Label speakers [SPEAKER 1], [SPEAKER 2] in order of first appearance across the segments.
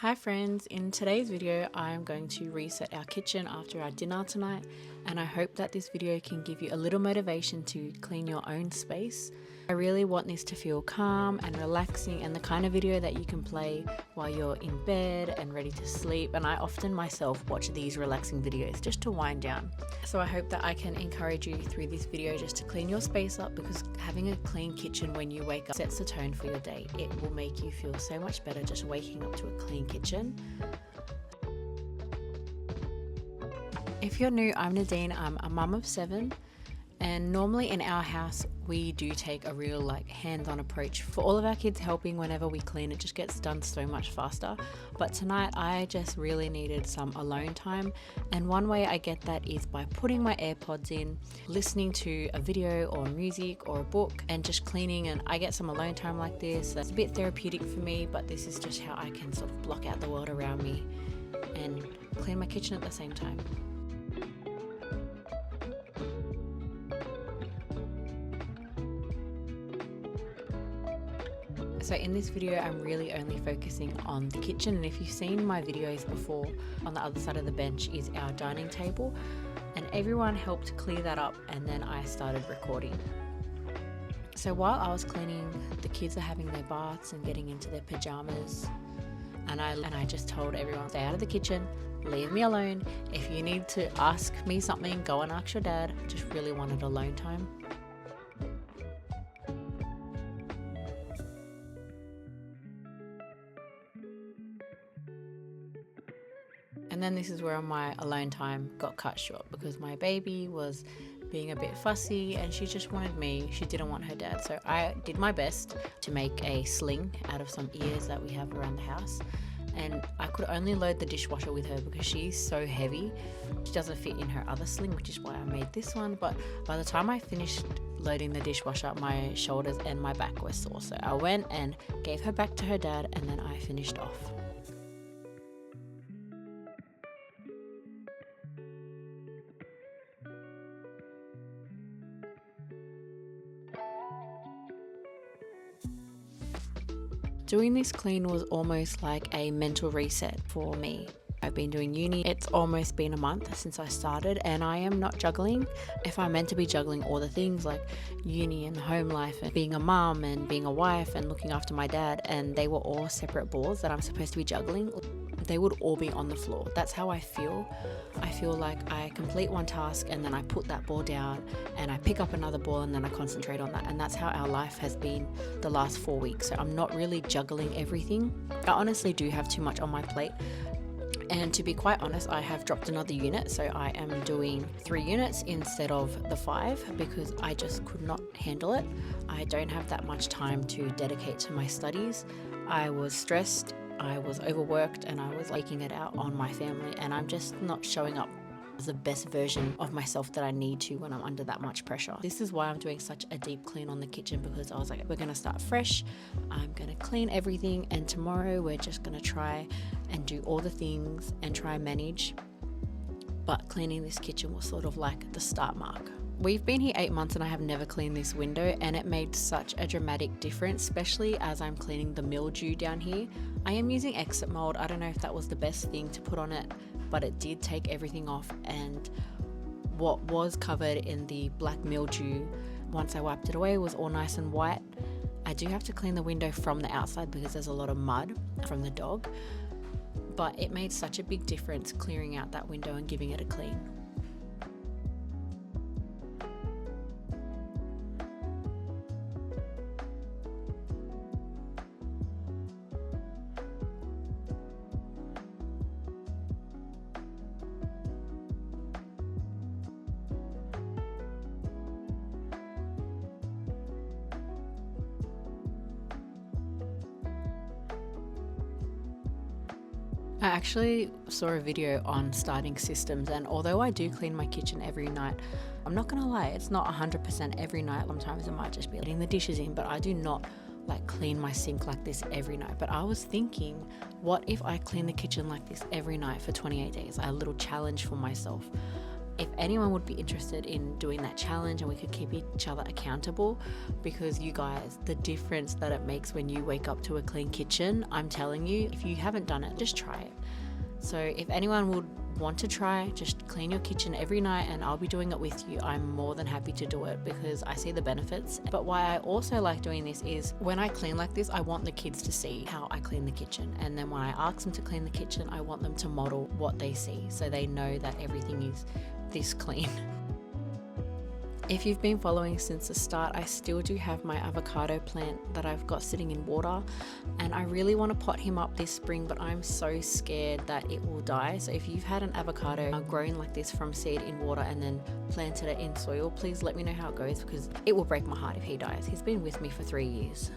[SPEAKER 1] Hi friends, in today's video I'm going to reset our kitchen after our dinner tonight, and I hope that this video can give you a little motivation to clean your own space. I really want this to feel calm and relaxing and the kind of video that you can play while you're in bed and ready to sleep, and I often myself watch these relaxing videos just to wind down. So I hope that I can encourage you through this video just to clean your space up, because having a clean kitchen when you wake up sets the tone for your day. It will make you feel so much better just waking up to a clean kitchen. If you're new, I'm Nadine. I'm a mum of 7, and normally in our house we do take a real hands-on approach. For all of our kids helping whenever we clean, it just gets done so much faster. But tonight I just really needed some alone time, and one way I get that is by putting my AirPods in, listening to a video or music or a book and just cleaning, and I get some alone time like this. That's a bit therapeutic for me, but this is just how I can sort of block out the world around me and clean my kitchen at the same time. So in this video I'm really only focusing on the kitchen, and if you've seen my videos before, on the other side of the bench is our dining table, and everyone helped clear that up, and then I started recording. So while I was cleaning, the kids are having their baths and getting into their pajamas, and I just told everyone, stay out of the kitchen, leave me alone. If you need to ask me something, go and ask your dad. Just really wanted alone time. And then this is where my alone time got cut short, because my baby was being a bit fussy and she just wanted me. She didn't want her dad. So I did my best to make a sling out of some ears that we have around the house. And I could only load the dishwasher with her because she's so heavy. She doesn't fit in her other sling, which is why I made this one. But by the time I finished loading the dishwasher, my shoulders and my back were sore. So I went and gave her back to her dad, and then I finished off. Doing this clean was almost like a mental reset for me. I've been doing uni. It's almost been a month since I started, and I am not juggling. If I'm meant to be juggling all the things like uni and home life and being a mum and being a wife and looking after my dad, and they were all separate balls that I'm supposed to be juggling, they would all be on the floor. That's how I feel. I feel like I complete one task and then I put that ball down and I pick up another ball and then I concentrate on that. And that's how our life has been the last 4 weeks. So I'm not really juggling everything. I honestly do have too much on my plate. And to be quite honest, I have dropped another unit. So I am doing 3 units instead of the 5 because I just could not handle it. I don't have that much time to dedicate to my studies. I was stressed, I was overworked, and I was taking it out on my family, and I'm just not showing up as the best version of myself that I need to when I'm under that much pressure. This is why I'm doing such a deep clean on the kitchen, because I was like, we're going to start fresh. I'm going to clean everything, and tomorrow we're just going to try and do all the things and try and manage. But cleaning this kitchen was sort of like the start mark. We've been here 8 months and I have never cleaned this window, and it made such a dramatic difference, especially as I'm cleaning the mildew down here. I am using exit mold. I don't know if that was the best thing to put on it, but it did take everything off, and what was covered in the black mildew, once I wiped it away, was all nice and white. I do have to clean the window from the outside because there's a lot of mud from the dog, but it made such a big difference clearing out that window and giving it a clean. I actually saw a video on starting systems, and although I do clean my kitchen every night, I'm not gonna lie, it's not 100% every night. Sometimes it might just be letting the dishes in, but I do not clean my sink like this every night. But I was thinking, what if I clean the kitchen like this every night for 28 days? A little challenge for myself. if anyone would be interested in doing that challenge and we could keep each other accountable, because you guys, the difference that it makes when you wake up to a clean kitchen, I'm telling you, if you haven't done it, just try it. So if anyone would want to try, just clean your kitchen every night and I'll be doing it with you. I'm more than happy to do it because I see the benefits. But why I also like doing this is when I clean like this, I want the kids to see how I clean the kitchen. And then when I ask them to clean the kitchen, I want them to model what they see so they know that everything is this clean. If you've been following since the start, I still do have my avocado plant that I've got sitting in water, and I really want to pot him up this spring, but I'm so scared that it will die. So if you've had an avocado grown like this from seed in water and then planted it in soil, please let me know how it goes, because it will break my heart if he dies. He's been with me for 3 years.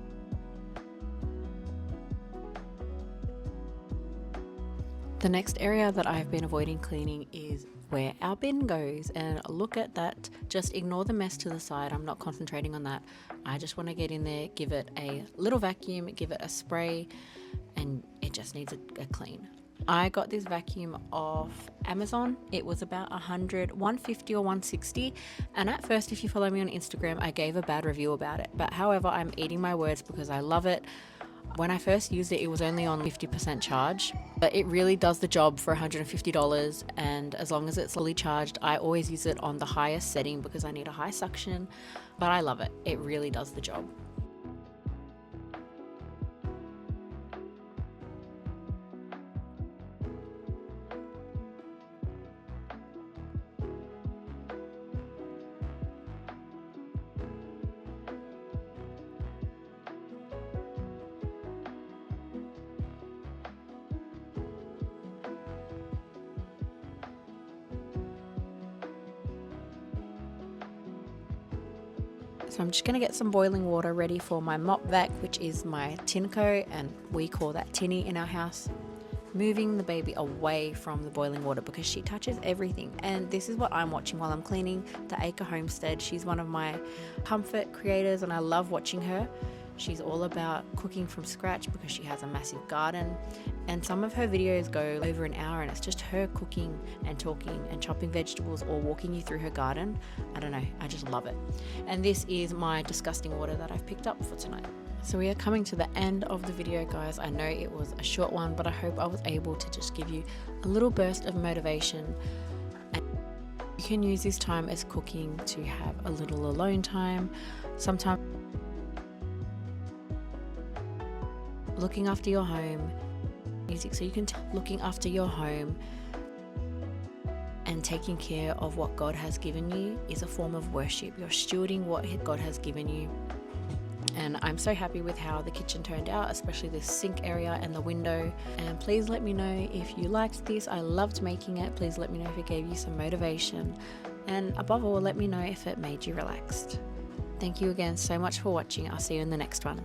[SPEAKER 1] The next area that I've been avoiding cleaning is where our bin goes, and look at that. Just ignore the mess to the side. I'm not concentrating on that. I just want to get in there, give it a little vacuum, give it a spray, and it just needs a clean. I got this vacuum off Amazon. It was about $150 or $160, and at first, if you follow me on Instagram, I gave a bad review about it, but however, I'm eating my words because I love it. When I first used it, it was only on 50% charge, but it really does the job for $150, and as long as it's fully charged, I always use it on the highest setting because I need a high suction, but I love it. It really does the job. So I'm just going to get some boiling water ready for my mop vac, which is my Tinco, and we call that Tinny in our house. Moving the baby away from the boiling water because she touches everything. And this is what I'm watching while I'm cleaning the Acre Homestead. She's one of my comfort creators and I love watching her. She's all about cooking from scratch because she has a massive garden, and some of her videos go over an hour and it's just her cooking and talking and chopping vegetables or walking you through her garden. I don't know, I just love it. And this is my disgusting water that I've picked up for tonight. So we are coming to the end of the video, guys. I know it was a short one, but I hope I was able to just give you a little burst of motivation. And you can use this time as cooking to have a little alone time. Sometimes looking after your home, music, so you can looking after your home and taking care of what God has given you is a form of worship. You're stewarding what God has given you. And I'm so happy with how the kitchen turned out, especially this sink area and the window. And please let me know if you liked this. I loved making it. Please let me know if it gave you some motivation, and above all, let me know if it made you relaxed. Thank you again so much for watching. I'll see you in the next one.